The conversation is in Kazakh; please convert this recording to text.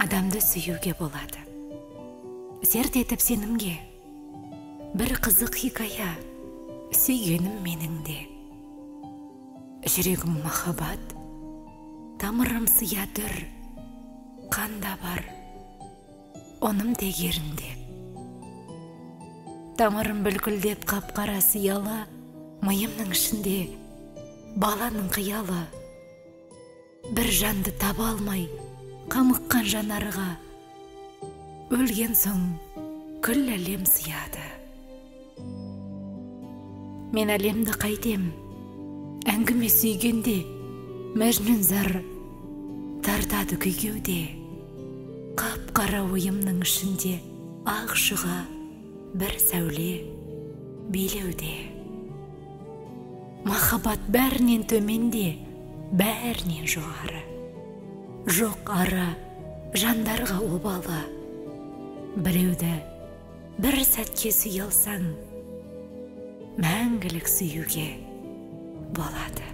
адамды сүюге болады. Серт етіп сенімге бір қызық хикая, сүйгенім меніңде. Жүрегім махаббат, тамырым сыя дүр, қанда бар, оным тегерінде. Тамырым бүлкілдеп қапқара сиялы, миымның ішінде баланың қиялы. Бір жанды таба алмай, қамыққан жанарға, өлген соң күл әлем сияды. Мен әлемді қайтем, әңгіме сүйгенде, мәжнүн зар тартады күйгеуде. Қап-қара ойымның ішінде ақ шыға бір сәуле билеуде. Махаббат бәрінен төменде, бәрінен жоғары. Жоқ ара жандарға обалы. Біреуді бір сәтке сүйе алсаң, мәңгілік сүюге болады.